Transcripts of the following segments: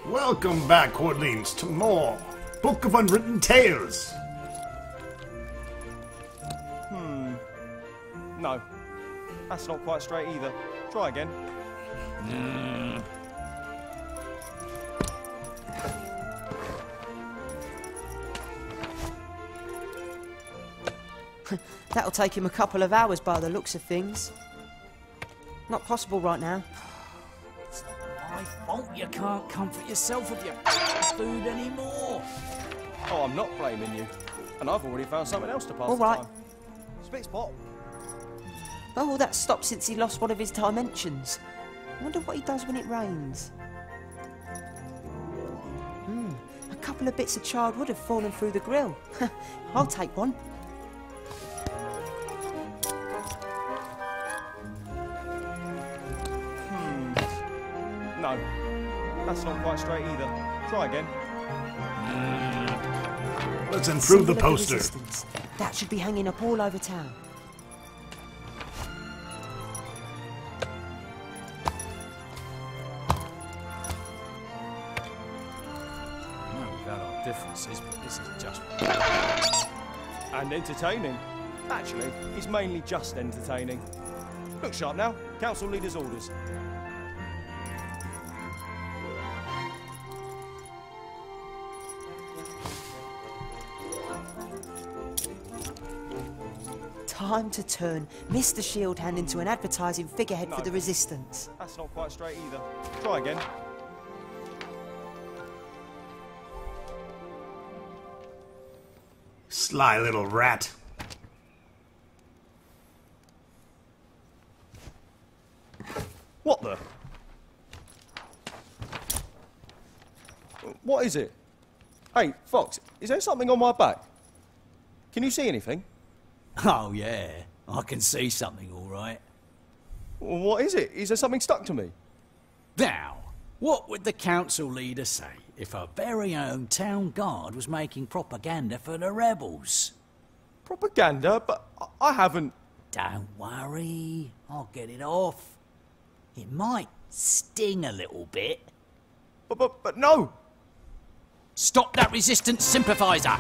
Welcome back, Hordlings, to more Book of Unwritten Tales. No. That's not quite straight either. Try again. That'll take him a couple of hours by the looks of things. Not possible right now. It's not my fault you can't comfort yourself with your food anymore. Oh, I'm not blaming you. And I've already found something else to pass All the right. time. Split spot. Oh, all that stopped since he lost one of his dimensions. I wonder what he does when it rains. A couple of bits of charred wood have fallen through the grill. I'll take one. No. That's not quite straight either. Try again. Let's improve the Symbol of poster. resistance. That should be hanging up all over town. We've had our differences, but this is just... And entertaining. Actually, it's mainly just entertaining. Look sharp now. Council leader's orders. Time to turn Mr. Shield Hand into an advertising figurehead for the Resistance. That's not quite straight either. Try again. Sly little rat. What the? What is it? Hey, Fox, is there something on my back? Can you see anything? Oh, yeah. I can see something, all right. What is it? Is there something stuck to me? Now, what would the council leader say if our very own town guard was making propaganda for the rebels? Propaganda? But I haven't... Don't worry. I'll get it off. It might sting a little bit. But no! Stop that resistance sympathizer!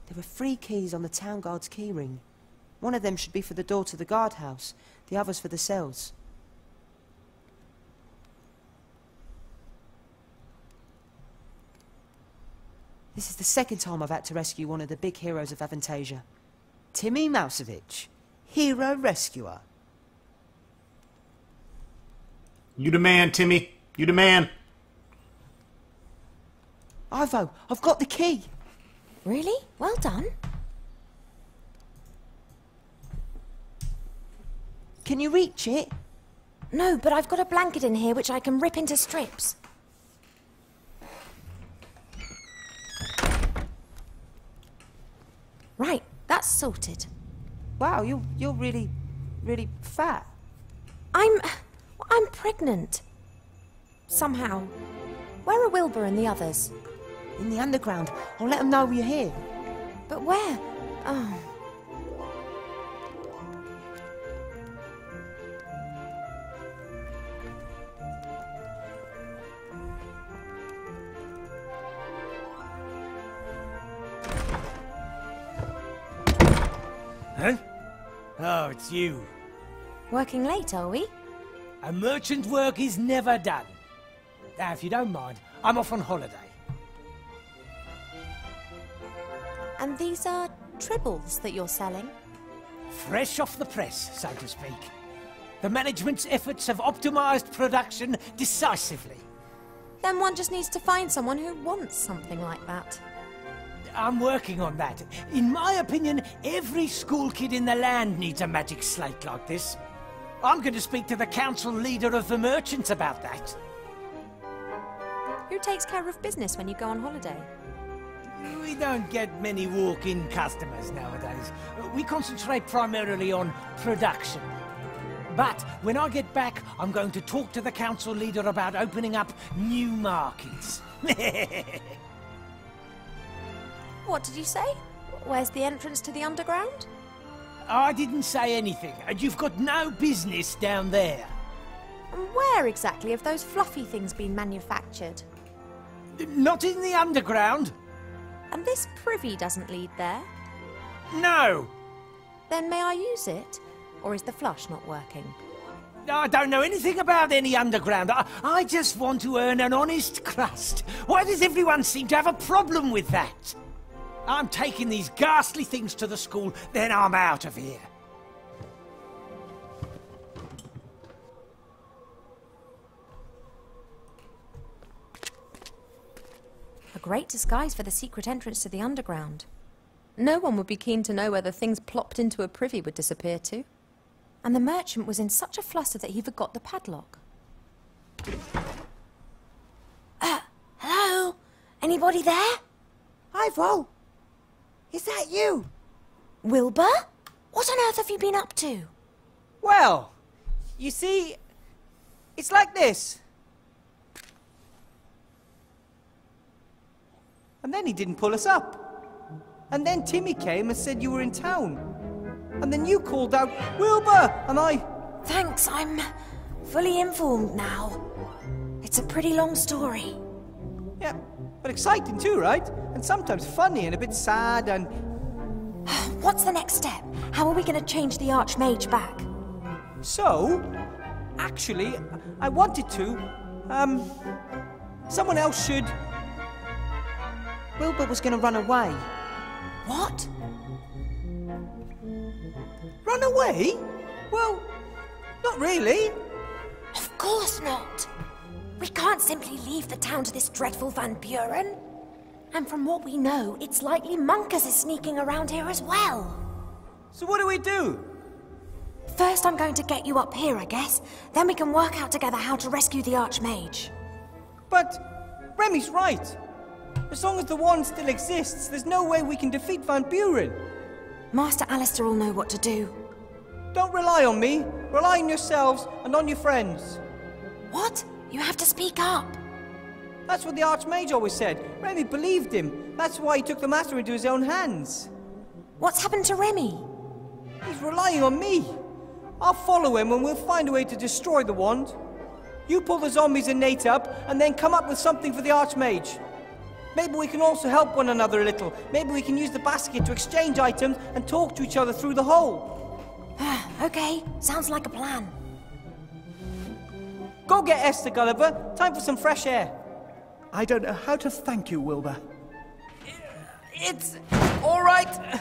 There are 3 keys on the town guard's keyring. One of them should be for the door to the guardhouse, the others for the cells. This is the second time I've had to rescue one of the big heroes of Avantasia. Timmy Mousevich, hero rescuer. You the man, Timmy. You the man. Ivo, I've got the key. Really? Well done. Can you reach it? No, but I've got a blanket in here which I can rip into strips. Right, that's sorted. Wow, you're really, really fat. I'm pregnant. Somehow. Where are Wilbur and the others? In the underground. I'll let them know you're here. But where? Oh. Huh? Oh, it's you. Working late, are we? A merchant work is never done. Now, if you don't mind, I'm off on holiday. And these are tribbles that you're selling? Fresh off the press, so to speak. The management's efforts have optimized production decisively. Then one just needs to find someone who wants something like that. I'm working on that. In my opinion, every school kid in the land needs a magic slate like this. I'm going to speak to the council leader of the merchants about that. Who takes care of business when you go on holiday? We don't get many walk-in customers nowadays. We concentrate primarily on production. But when I get back, I'm going to talk to the council leader about opening up new markets. What did you say? Where's the entrance to the underground? I didn't say anything, and you've got no business down there. And where exactly have those fluffy things been manufactured? Not in the underground. And this privy doesn't lead there? No. Then may I use it? Or is the flush not working? I don't know anything about any underground. I just want to earn an honest crust. Why does everyone seem to have a problem with that? I'm taking these ghastly things to the school, then I'm out of here. A great disguise for the secret entrance to the underground. No one would be keen to know where the things plopped into a privy would disappear to. And the merchant was in such a fluster that he forgot the padlock. Hello? Anybody there? Hi, Vo. Is that you? Wilbur? What on earth have you been up to? Well, you see, it's like this. And then he didn't pull us up. And then Timmy came and said you were in town. And then you called out, Wilbur! And I... Thanks, I'm fully informed now. It's a pretty long story. Yeah, but exciting too, right? And sometimes funny and a bit sad and... What's the next step? How are we going to change the Archmage back? So, actually, I wanted to, someone else should... Wilbur was going to run away. What? Run away? Well, not really. Of course not. We can't simply leave the town to this dreadful Van Buren. And from what we know, it's likely Munkus is sneaking around here as well. So what do we do? First, I'm going to get you up here, I guess. Then we can work out together how to rescue the Archmage. But Remy's right. As long as the wand still exists, there's no way we can defeat Van Buren. Master Alistair will know what to do. Don't rely on me. Rely on yourselves and on your friends. What? You have to speak up. That's what the Archmage always said. Remy believed him. That's why he took the matter into his own hands. What's happened to Remy? He's relying on me. I'll follow him and we'll find a way to destroy the wand. You pull the zombies and Nate up, and then come up with something for the Archmage. Maybe we can also help one another a little. Maybe we can use the basket to exchange items and talk to each other through the hole. Okay, sounds like a plan. Go get Esther, Gulliver. Time for some fresh air. I don't know how to thank you, Wilbur. It's all right.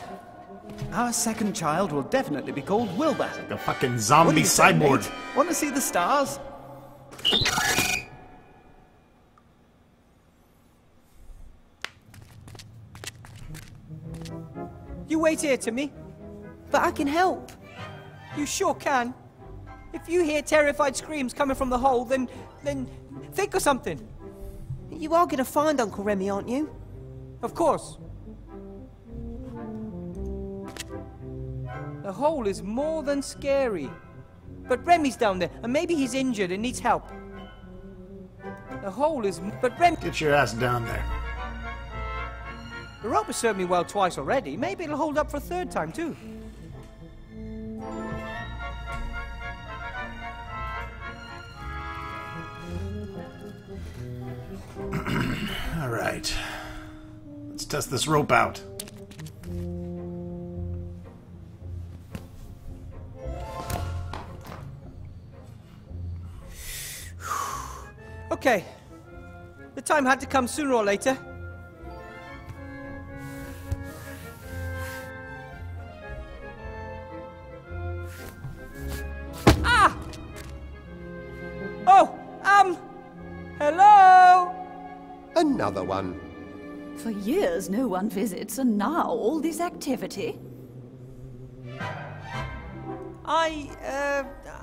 Our second child will definitely be called Wilbur. The fucking What do zombie you say, cyborg. mate? Want to see the stars? You wait here, Timmy. But I can help. You sure can. If you hear terrified screams coming from the hole, then think of something. You are going to find Uncle Remy, aren't you? Of course. The hole is more than scary. But Remy's down there, and maybe he's injured and needs help. The hole is... But Remy... Get your ass down there. The rope has served me well twice already. Maybe it'll hold up for a third time, too. All right. Let's test this rope out. Okay. The time had to come sooner or later. Ah! Oh, hello? Another one. For years no one visits, and now all this activity? I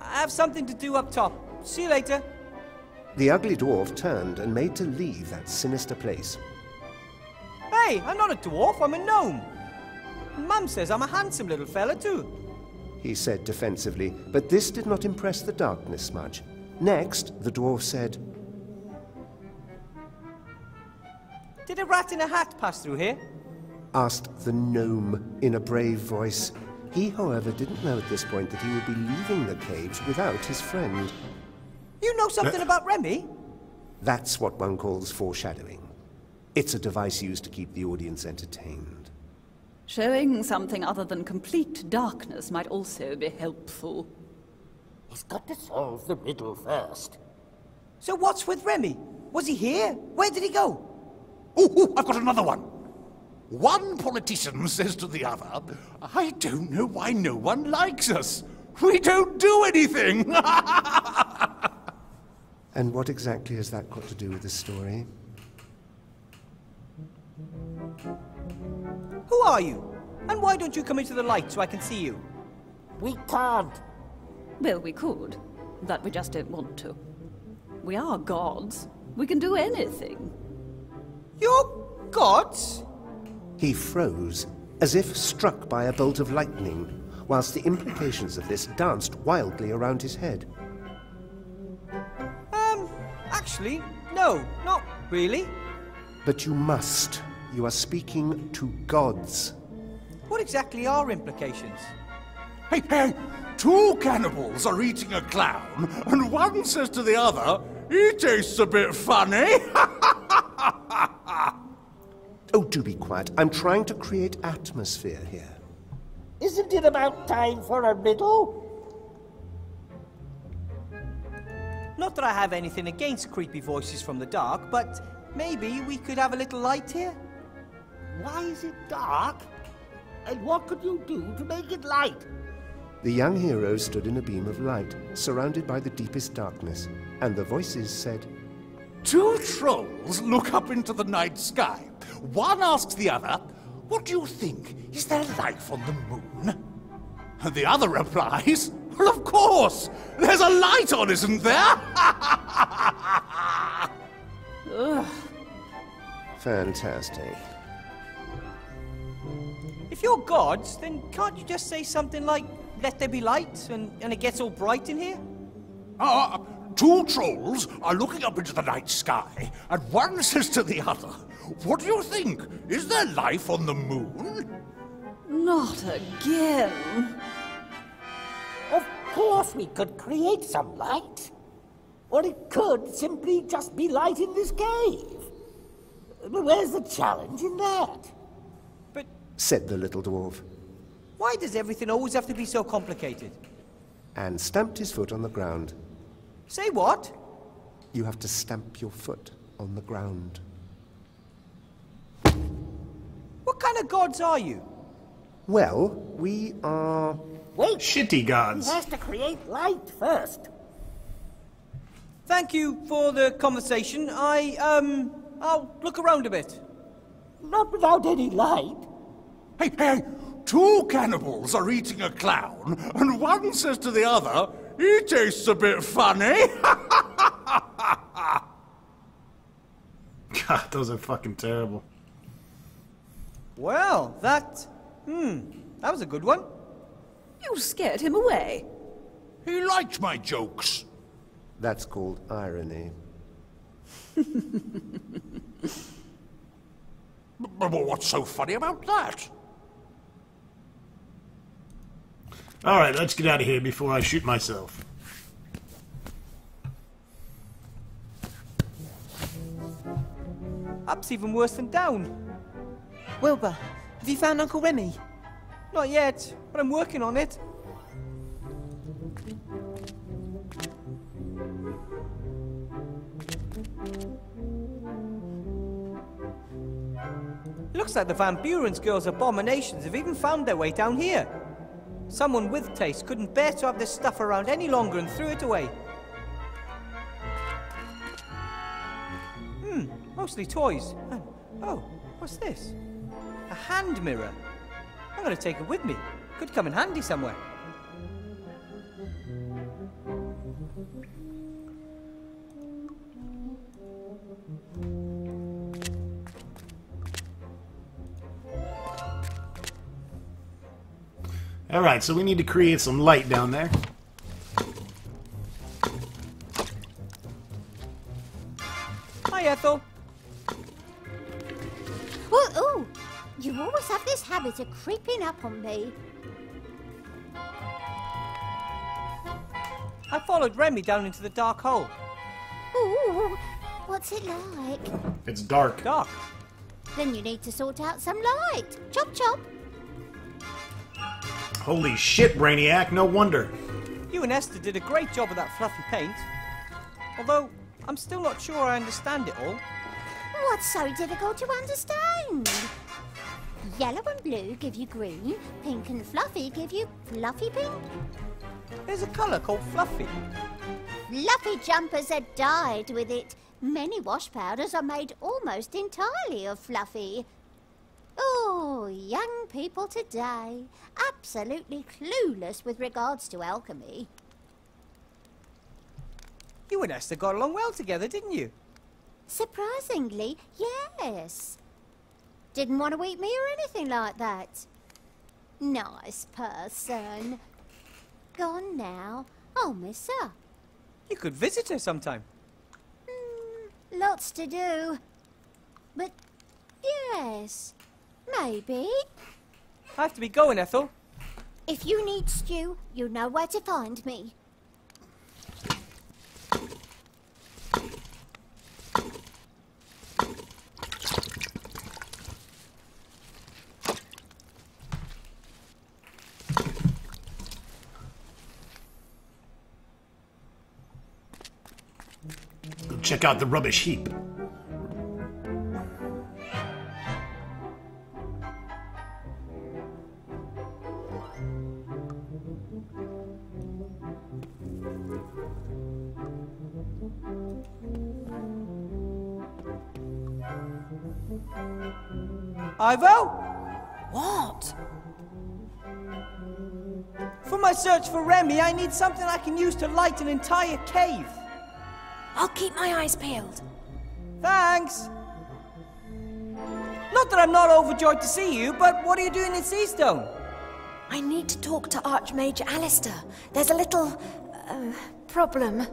have something to do up top. See you later. The ugly dwarf turned and made to leave that sinister place. Hey, I'm not a dwarf, I'm a gnome. Mum says I'm a handsome little fella, too. He said defensively, but this did not impress the darkness much. Next, the dwarf said, Did a rat in a hat pass through here? asked the gnome in a brave voice. He, however, didn't know at this point that he would be leaving the caves without his friend. You know something about Remy? That's what one calls foreshadowing. It's a device used to keep the audience entertained. Showing something other than complete darkness might also be helpful. He's got to solve the riddle first. So what's with Remy? Was he here? Where did he go? Oh, I've got another one. One politician says to the other, I don't know why no one likes us. We don't do anything. And what exactly has that got to do with the story? Who are you? And why don't you come into the light so I can see you? We can't. Well, we could, but we just don't want to. We are gods. We can do anything. You're gods? He froze, as if struck by a bolt of lightning, whilst the implications of this danced wildly around his head. Actually, no, not really. But you must. You are speaking to gods. What exactly are implications? Hey, two cannibals are eating a clown, and one says to the other, he tastes a bit funny. Oh, do be quiet. I'm trying to create atmosphere here. Isn't it about time for a riddle? Not that I have anything against creepy voices from the dark, but maybe we could have a little light here? Why is it dark? And what could you do to make it light? The young hero stood in a beam of light, surrounded by the deepest darkness, and the voices said, Two trolls look up into the night sky. One asks the other, what do you think? Is there life on the moon? And the other replies, well, of course! There's a light on, isn't there? Ugh. Fantastic. If you're gods, then can't you just say something like, let there be light, and it gets all bright in here? Two trolls are looking up into the night sky, and one says to the other, what do you think? Is there life on the moon? Not again. Of course we could create some light. Or it could simply just be light in this cave. Where's the challenge in that? But, said the little dwarf, why does everything always have to be so complicated? and stamped his foot on the ground. Say what? You have to stamp your foot on the ground. What kind of gods are you? Well, we are... Wait! Shitty gods. He has to create light first. Thank you for the conversation. I'll look around a bit. Not without any light. Hey, two cannibals are eating a clown, and one says to the other, he tastes a bit funny. God, those are fucking terrible. Well, that was a good one. You scared him away. He liked my jokes. That's called irony. But what's so funny about that? Alright, let's get out of here before I shoot myself. Up's even worse than down. Wilbur, have you found Uncle Remy? Not yet, but I'm working on it. Looks like the Van Buren's girls' abominations have even found their way down here. Someone with taste couldn't bear to have this stuff around any longer and threw it away. Mostly toys. Oh, what's this? A hand mirror. I'm gonna take it with me. Could come in handy somewhere. Alright, so we need to create some light down there. Hi, Ethel. Oh, you always have this habit of creeping up on me. I followed Remy down into the dark hole. Ooh, what's it like? It's dark. Dark? Then you need to sort out some light. Chop chop. Holy shit, Brainiac, no wonder. You and Esther did a great job with that fluffy paint. Although, I'm still not sure I understand it all. What's so difficult to understand? Yellow and blue give you green, pink and fluffy give you fluffy pink. There's a colour called fluffy. Fluffy jumpers are dyed with it. Many wash powders are made almost entirely of fluffy. Oh, young people today, absolutely clueless with regards to alchemy. You and Esther got along well together, didn't you? Surprisingly, yes. Didn't want to eat me or anything like that. Nice person. Gone now. I'll miss her. You could visit her sometime. Lots to do. But, yes, maybe. I have to be going, Ethel. If you need stew, you know where to find me. Go check out the rubbish heap. Ivo? What? For my search for Remy, I need something I can use to light an entire cave. I'll keep my eyes peeled. Thanks. Not that I'm not overjoyed to see you, but what are you doing in Seastone? I need to talk to Archmage Alistair. There's a little... problem.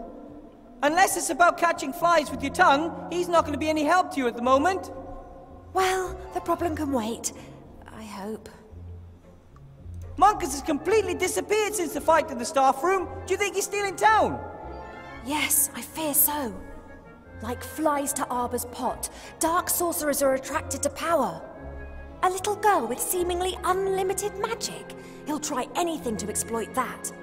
Unless it's about catching flies with your tongue, he's not going to be any help to you at the moment. Well, the problem can wait. I hope. Monkus has completely disappeared since the fight in the staff room. Do you think he's still in town? Yes, I fear so. Like flies to Arbor's pot, dark sorcerers are attracted to power. A little girl with seemingly unlimited magic. He'll try anything to exploit that.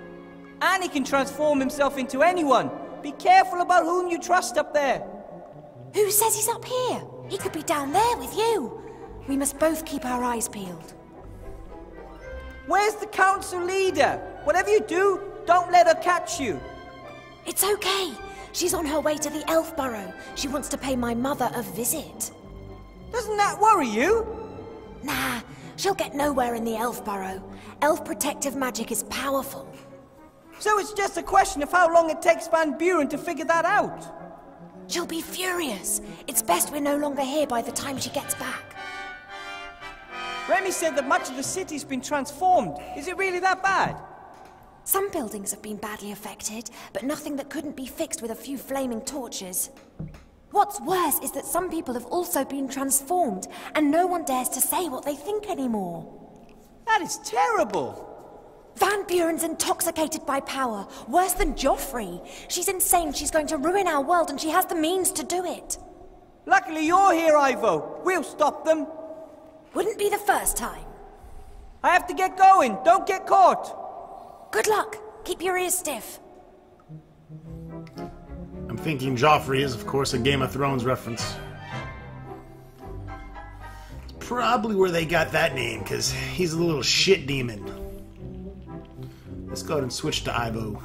And he can transform himself into anyone. Be careful about whom you trust up there. Who says he's up here? He could be down there with you. We must both keep our eyes peeled. Where's the council leader? Whatever you do, don't let her catch you. It's okay. She's on her way to the Elf Burrow. She wants to pay my mother a visit. Doesn't that worry you? Nah, she'll get nowhere in the Elf Burrow. Elf protective magic is powerful. So it's just a question of how long it takes Van Buren to figure that out. She'll be furious. It's best we're no longer here by the time she gets back. Remy said that much of the city's been transformed. Is it really that bad? Some buildings have been badly affected, but nothing that couldn't be fixed with a few flaming torches. What's worse is that some people have also been transformed, and no one dares to say what they think anymore. That is terrible. Van Buren's intoxicated by power, worse than Joffrey. She's insane, she's going to ruin our world, and she has the means to do it. Luckily you're here, Ivo. We'll stop them. Wouldn't be the first time. I have to get going. Don't get caught. Good luck. Keep your ears stiff. I'm thinking Joffrey is, of course, a Game of Thrones reference. It's probably where they got that name, because he's a little shit demon. Let's go ahead and switch to Ivo.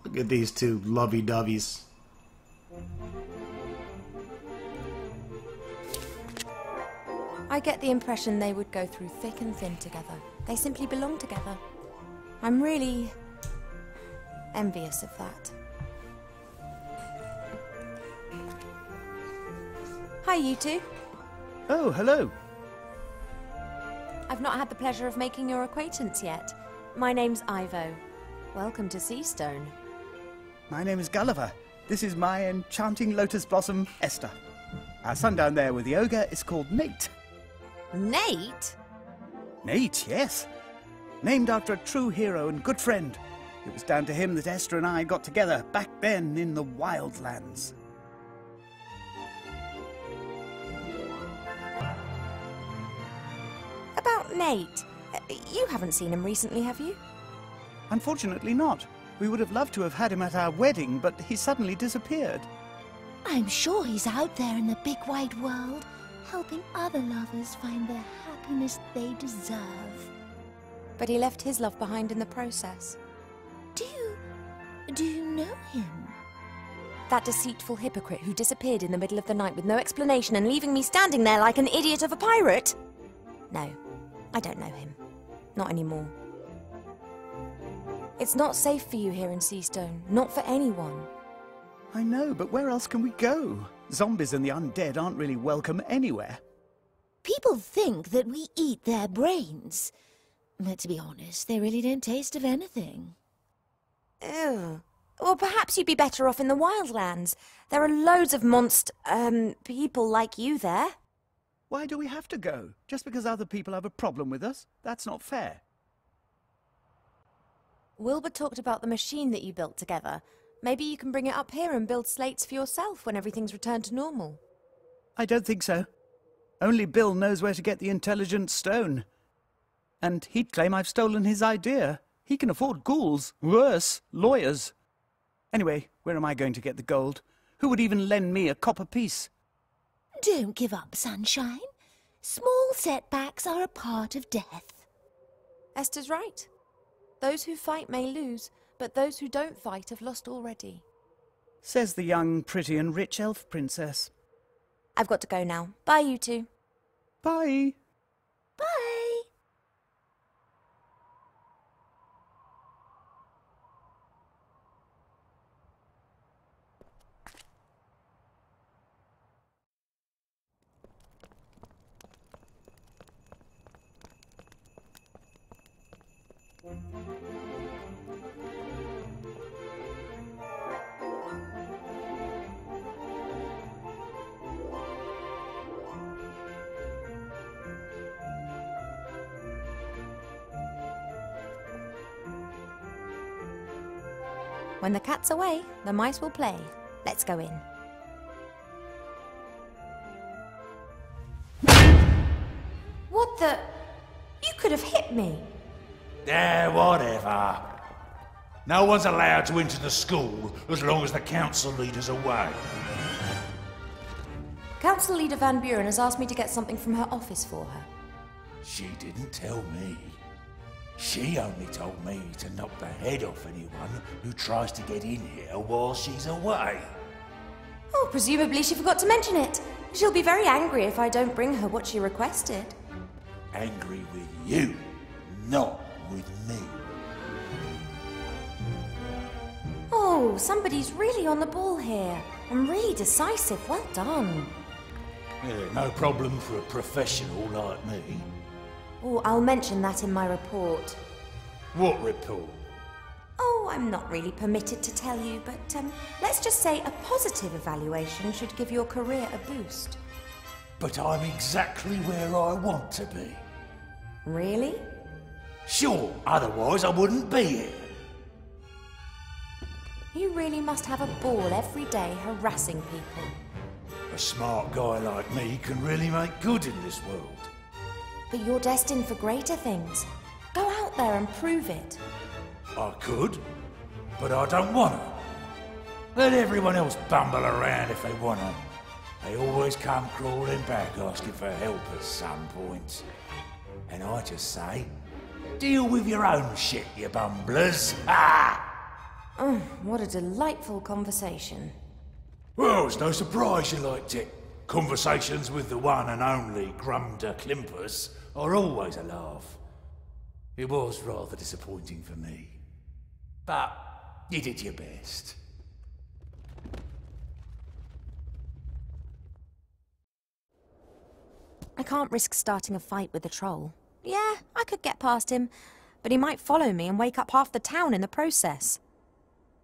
Look at these two lovey-doveys. I get the impression they would go through thick and thin together. They simply belong together. I'm really envious of that. Hi, you two. Oh, hello. I've not had the pleasure of making your acquaintance yet. My name's Ivo. Welcome to Seastone. My name is Gulliver. This is my enchanting lotus blossom, Esther. Our son down there with the ogre is called Nate. Nate? Nate, yes. named after a true hero and good friend. It was down to him that Esther and I got together back then in the Wildlands. About Nate. You haven't seen him recently, have you? Unfortunately not. We would have loved to have had him at our wedding, but he suddenly disappeared. I'm sure he's out there in the big wide world, helping other lovers find the happiness they deserve. But he left his love behind in the process. Do you know him? That deceitful hypocrite who disappeared in the middle of the night with no explanation and leaving me standing there like an idiot of a pirate? No, I don't know him. Not anymore. It's not safe for you here in Seastone. Not for anyone. I know, but where else can we go? Zombies and the undead aren't really welcome anywhere. People think that we eat their brains. But to be honest, they really don't taste of anything. Ew. Well, perhaps you'd be better off in the Wildlands. There are loads of people like you there. Why do we have to go? Just because other people have a problem with us? That's not fair. Wilbur talked about the machine that you built together. Maybe you can bring it up here and build slates for yourself when everything's returned to normal. I don't think so. Only Bill knows where to get the intelligent stone. And he'd claim I've stolen his idea. He can afford ghouls. Worse, lawyers. Anyway, where am I going to get the gold? Who would even lend me a copper piece? Don't give up, Sunshine. Small setbacks are a part of death. Esther's right. Those who fight may lose, but those who don't fight have lost already. Says the young, pretty and rich elf princess. I've got to go now. Bye, you two. Bye. Bye. When the cat's away, the mice will play. Let's go in. What the? You could have hit me. Whatever. No one's allowed to enter the school as long as the council leader's away. Council Leader Van Buren has asked me to get something from her office for her. She didn't tell me. She only told me to knock the head off anyone who tries to get in here while she's away. Oh, presumably she forgot to mention it. She'll be very angry if I don't bring her what she requested. Angry with you, not with me. Oh, somebody's really on the ball here. And really decisive. Well done. Yeah, no problem for a professional like me. Oh, I'll mention that in my report. What report? Oh, I'm not really permitted to tell you, but let's just say a positive evaluation should give your career a boost. But I'm exactly where I want to be. Really? Sure, otherwise I wouldn't be here. You really must have a ball every day harassing people. A smart guy like me can really make good in this world. But you're destined for greater things. Go out there and prove it. I could, but I don't want to. Let everyone else bumble around if they want to. They always come crawling back asking for help at some point. And I just say, deal with your own shit, you bumblers. Ha! Oh, what a delightful conversation. Well, it's no surprise you liked it. Conversations with the one and only Grumder Klimpus are always a laugh. It was rather disappointing for me. But you did your best. I can't risk starting a fight with the troll. Yeah, I could get past him, but he might follow me and wake up half the town in the process.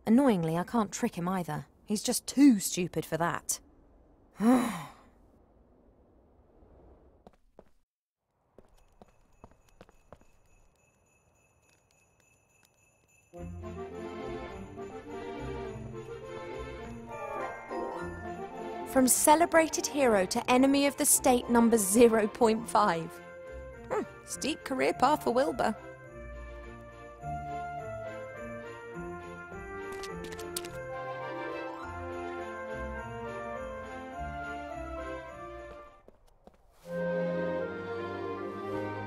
Annoyingly, I can't trick him either. He's just too stupid for that. From celebrated hero to enemy of the state number 0.5. Steep career path for Wilbur.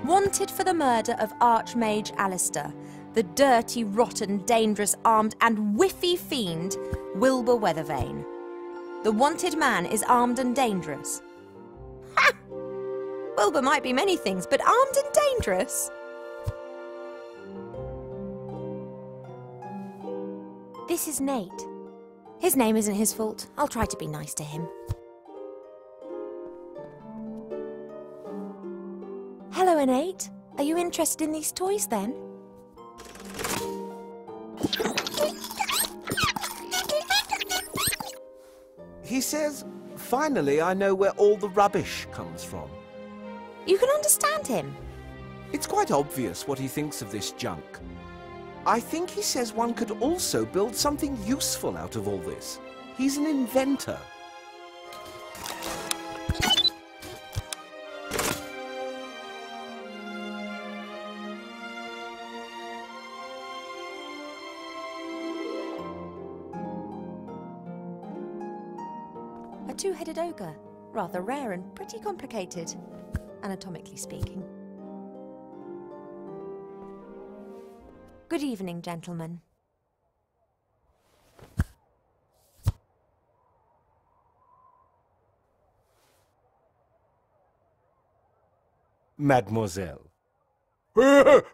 Wanted for the murder of Archmage Alistair, the dirty, rotten, dangerous, armed and whiffy fiend, Wilbur Weathervane. The wanted man is armed and dangerous. Ha! Wilbur might be many things, but armed and dangerous? This is Nate. His name isn't his fault. I'll try to be nice to him. Hello, Nate. Are you interested in these toys, then? He says, finally I know where all the rubbish comes from. You can understand him. It's quite obvious what he thinks of this junk. I think he says one could also build something useful out of all this. He's an inventor. A two-headed ogre. Rather rare and pretty complicated, anatomically speaking. Good evening, gentlemen. Mademoiselle.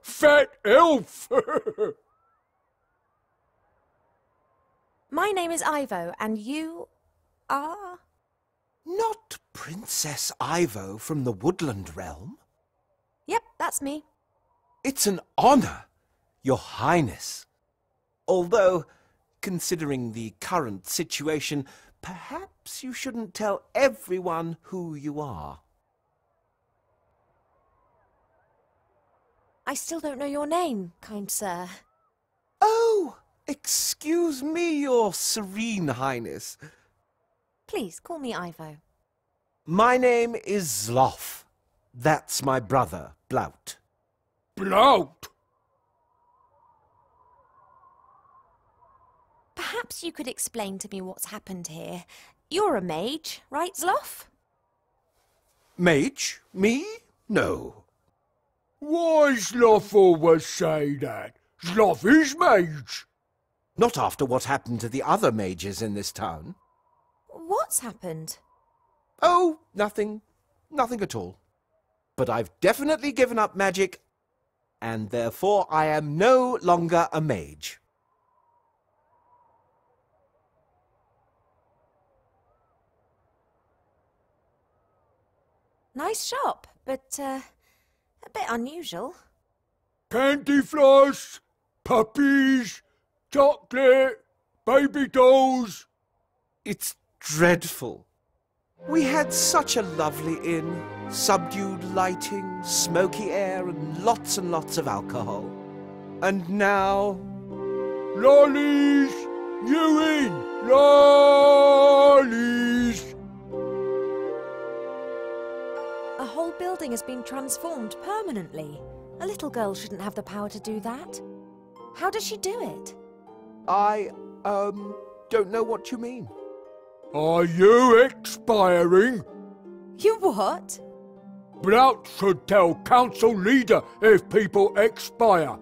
Fat elf! My name is Ivo, and you are... Not Princess Ivo from the Woodland Realm? Yep, that's me. It's an honor, Your Highness. Although, considering the current situation, perhaps you shouldn't tell everyone who you are. I still don't know your name, kind sir. Oh, excuse me, Your Serene Highness. Please, call me Ivo. My name is Zloff. That's my brother, Blout. Blout? Perhaps you could explain to me what's happened here. You're a mage, right, Zloff? Mage? Me? No. Why Zloff always say that? Zloff is mage. Not after what happened to the other mages in this town. What's happened? Oh, nothing. Nothing at all. But I've definitely given up magic, and therefore I am no longer a mage. Nice shop, but, a bit unusual. Candy floss, puppies, chocolate, baby dolls. It's dreadful. We had such a lovely inn. Subdued lighting, smoky air, and lots of alcohol. And now... Lollies! You in! Lollies! A whole building has been transformed permanently. A little girl shouldn't have the power to do that. How does she do it? I, don't know what you mean. Are you expiring? You what? Blout should tell council leader if people expire.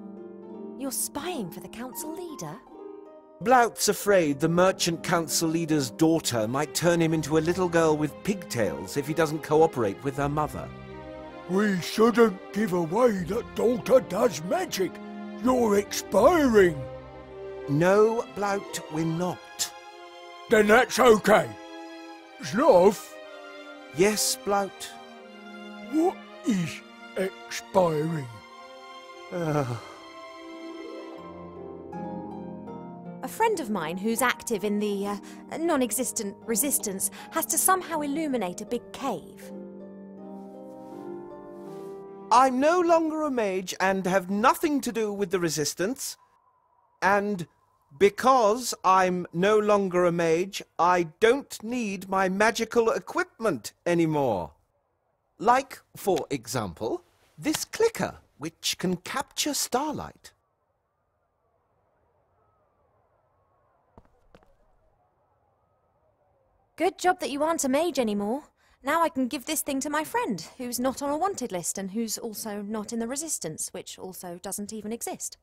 You're spying for the council leader? Blout's afraid the merchant council leader's daughter might turn him into a little girl with pigtails if he doesn't cooperate with her mother. We shouldn't give away that daughter does magic. You're expiring. No, Blout, we're not. Then that's okay. Zloff? Yes, Blout. What is expiring? A friend of mine who's active in the non-existent resistance has to somehow illuminate a big cave. I'm no longer a mage and have nothing to do with the resistance. And because I'm no longer a mage, I don't need my magical equipment anymore. Like, for example, this clicker, which can capture starlight. Good job that you aren't a mage anymore. Now I can give this thing to my friend, who's not on a wanted list and who's also not in the Resistance, which also doesn't even exist.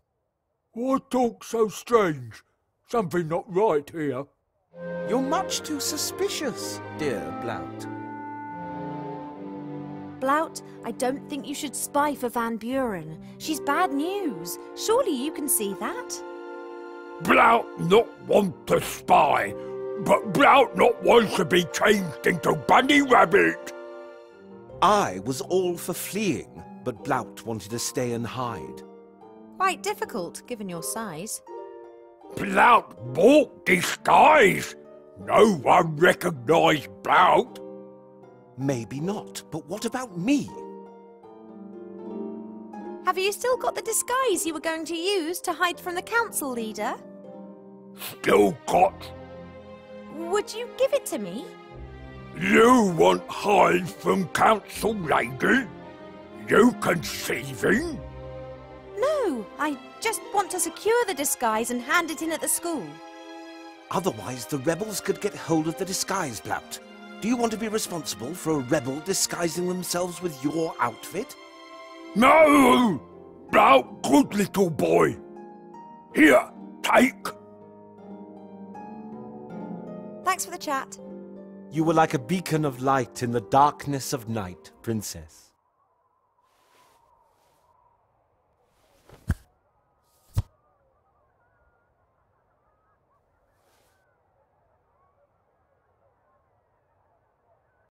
Why talk so strange? Something not right here. You're much too suspicious, dear Blout. Blout, I don't think you should spy for Van Buren. She's bad news. Surely you can see that? Blout not want to spy, but Blout not want to be changed into Bunny Rabbit. I was all for fleeing, but Blout wanted to stay and hide. Quite difficult, given your size. Blout bought disguise. No one recognised Blout. Maybe not, but what about me? Have you still got the disguise you were going to use to hide from the council leader? Still got. Would you give it to me? You want hide from council lady? You conceiving? No, I just want to secure the disguise and hand it in at the school. Otherwise, the rebels could get hold of the disguise, Blout. Do you want to be responsible for a rebel disguising themselves with your outfit? No! Blout, good little boy. Here, take. Thanks for the chat. You were like a beacon of light in the darkness of night, Princess.